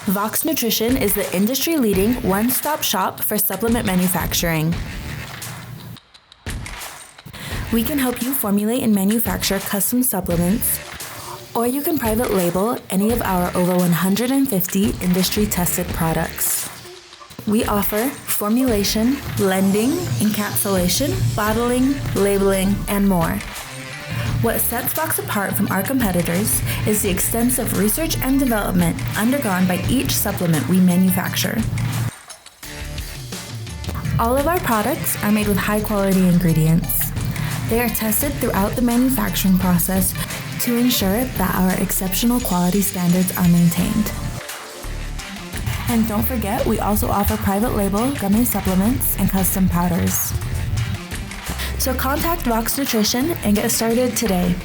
Vox Nutrition is the industry-leading one-stop shop for supplement manufacturing. We can help you formulate and manufacture custom supplements, or you can private label any of our over 150 industry-tested products. We offer formulation, blending, encapsulation, bottling, labeling, and more. What sets Vox apart from our competitors is the extensive research and development undergone by each supplement we manufacture. All of our products are made with high-quality ingredients. They are tested throughout the manufacturing process to ensure that our exceptional quality standards are maintained. And don't forget, we also offer private label gummy supplements and custom powders. So contact Vox Nutrition and get started today.